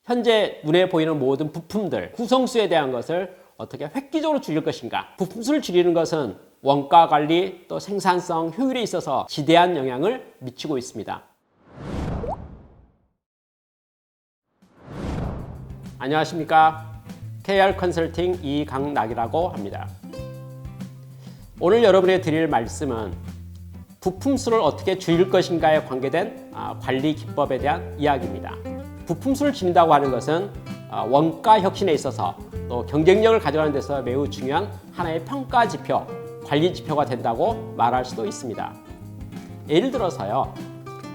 현재 눈에 보이는 모든 부품들, 구성수에 대한 것을 어떻게 획기적으로 줄일 것인가. 부품수를 줄이는 것은 원가 관리, 또 생산성, 효율에 있어서 지대한 영향을 미치고 있습니다. 안녕하십니까. KR 컨설팅 이강락이라고 합니다. 오늘 여러분에 드릴 말씀은 부품수를 어떻게 줄일 것인가에 관계된 관리 기법에 대한 이야기입니다. 부품수를 줄인다고 하는 것은 원가 혁신에 있어서 또 경쟁력을 가져가는 데서 매우 중요한 하나의 평가 지표, 관리 지표가 된다고 말할 수도 있습니다. 예를 들어서요,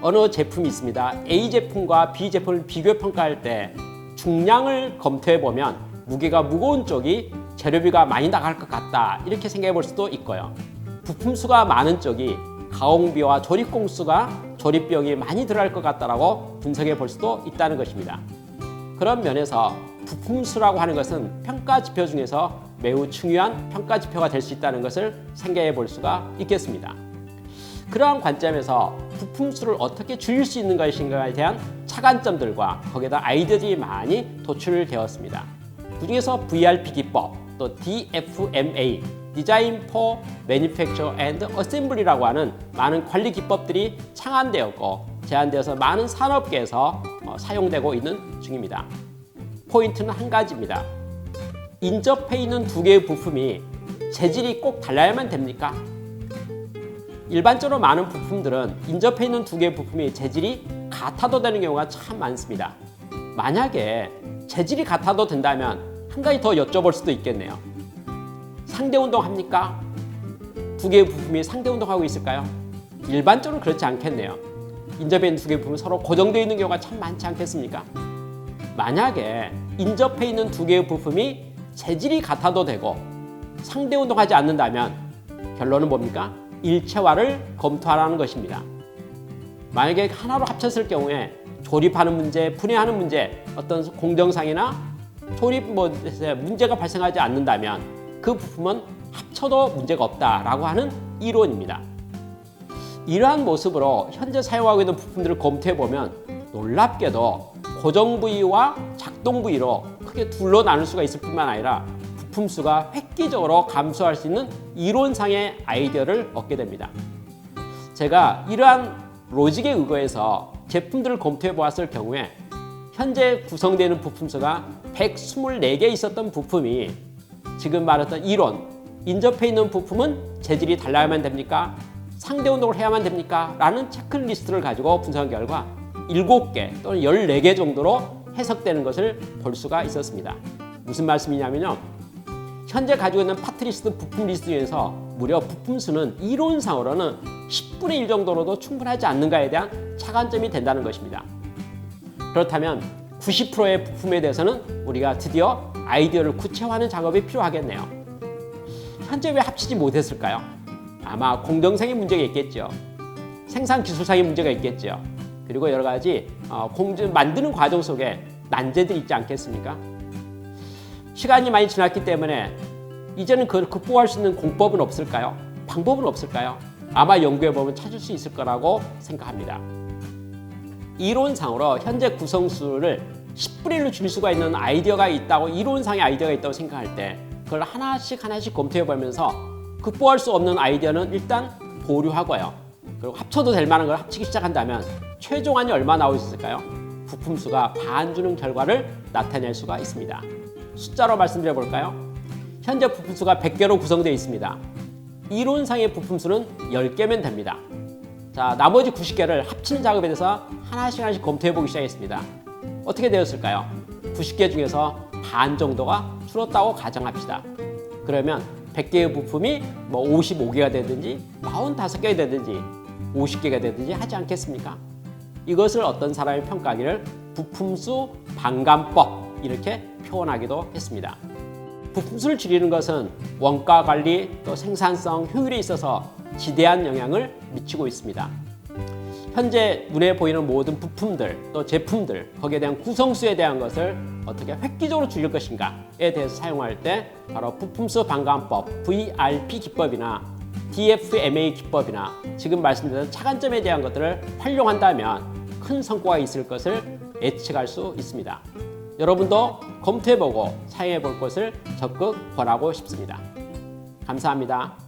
어느 제품이 있습니다. A 제품과 B 제품을 비교 평가할 때 중량을 검토해 보면 무게가 무거운 쪽이 재료비가 많이 나갈 것 같다, 이렇게 생각해 볼 수도 있고요. 부품수가 많은 쪽이 가공비와 조립 공수가 조립 비용이 많이 들어갈 것 같다라고 분석해 볼 수도 있다는 것입니다. 그런 면에서 부품수라고 하는 것은 평가 지표 중에서 매우 중요한 평가 지표가 될 수 있다는 것을 생각해 볼 수가 있겠습니다. 그러한 관점에서 부품수를 어떻게 줄일 수 있는 것인가에 대한 차관점들과 거기에다 아이디어들이 많이 도출되었습니다. 그중에서 VRP 기법, 또 DFMA, Design for Manufacture and Assembly라고 하는 많은 관리 기법들이 창안되었고 제안되어서 많은 산업계에서 사용되고 있는 중입니다. 포인트는 한 가지입니다. 인접해 있는 두 개의 부품이 재질이 꼭 달라야만 됩니까? 일반적으로 많은 부품들은 인접해 있는 두 개의 부품이 재질이 같아도 되는 경우가 참 많습니다. 만약에 재질이 같아도 된다면 한 가지 더 여쭤볼 수도 있겠네요. 상대 운동 합니까? 두 개의 부품이 상대 운동하고 있을까요? 일반적으로 그렇지 않겠네요. 인접해 있는 두 개의 부품이 서로 고정되어 있는 경우가 참 많지 않겠습니까? 만약에 인접해 있는 두 개의 부품이 재질이 같아도 되고 상대 운동하지 않는다면 결론은 뭡니까? 일체화를 검토하라는 것입니다. 만약에 하나로 합쳤을 경우에 조립하는 문제, 분해하는 문제, 어떤 공정상이나 조립 문제가 발생하지 않는다면 그 부품은 합쳐도 문제가 없다라고 하는 이론입니다. 이러한 모습으로 현재 사용하고 있는 부품들을 검토해 보면 놀랍게도 고정 부위와 작동 부위로 크게 둘로 나눌 수가 있을 뿐만 아니라 부품수가 획기적으로 감소할 수 있는 이론상의 아이디어를 얻게 됩니다. 제가 이러한 로직에 의거해서 제품들을 검토해 보았을 경우에 현재 구성되는 부품수가 124개 있었던 부품이 지금 말했던 이론, 인접해 있는 부품은 재질이 달라야만 됩니까? 상대 운동을 해야만 됩니까? 라는 체크리스트를 가지고 분석한 결과 7개 또는 14개 정도로 해석되는 것을 볼 수가 있었습니다. 무슨 말씀이냐면요, 현재 가지고 있는 파트리스트 부품 리스트 중에서 무려 부품수는 이론상으로는 10분의 1 정도로도 충분하지 않는가에 대한 차관점이 된다는 것입니다. 그렇다면 90%의 부품에 대해서는 우리가 드디어 아이디어를 구체화하는 작업이 필요하겠네요. 현재 왜 합치지 못했을까요? 아마 공정성의 문제가 있겠죠. 생산 기술상의 문제가 있겠죠. 그리고 여러 가지 만드는 과정 속에 난제들이 있지 않겠습니까? 시간이 많이 지났기 때문에 이제는 그걸 극복할 수 있는 공법은 없을까요? 방법은 없을까요? 아마 연구해보면 찾을 수 있을 거라고 생각합니다. 이론상으로 현재 구성수를 10분의 1로 줄일 수가 있는 아이디어가 있다고, 이론상의 아이디어가 있다고 생각할 때 그걸 하나씩 검토해보면서 극복할 수 없는 아이디어는 일단 보류하고요. 그리고 합쳐도 될 만한 걸 합치기 시작한다면 최종안이 얼마 나올 수 있을까요? 부품수가 반주는 결과를 나타낼 수가 있습니다. 숫자로 말씀드려 볼까요? 현재 부품수가 100개로 구성되어 있습니다. 이론상의 부품수는 10개면 됩니다. 자, 나머지 90개를 합치는 작업에 대해서 하나씩 검토해 보기 시작했습니다. 어떻게 되었을까요? 90개 중에서 반 정도가 줄었다고 가정합시다. 그러면 100개의 부품이 55개가 되든지 45개가 되든지 50개가 되든지 하지 않겠습니까? 이것을 어떤 사람이 평가하기를 부품수 반감법, 이렇게 표현하기도 했습니다. 부품수를 줄이는 것은 원가 관리, 또 생산성, 효율에 있어서 지대한 영향을 미치고 있습니다. 현재 눈에 보이는 모든 부품들, 또 제품들, 거기에 대한 구성수에 대한 것을 어떻게 획기적으로 줄일 것인가에 대해서 사용할 때 바로 부품수 반감법, VRP 기법이나 DFMA 기법이나 지금 말씀드린 차관점에 대한 것들을 활용한다면 큰 성과가 있을 것을 예측할 수 있습니다. 여러분도 검토해보고 사용해볼 것을 적극 권하고 싶습니다. 감사합니다.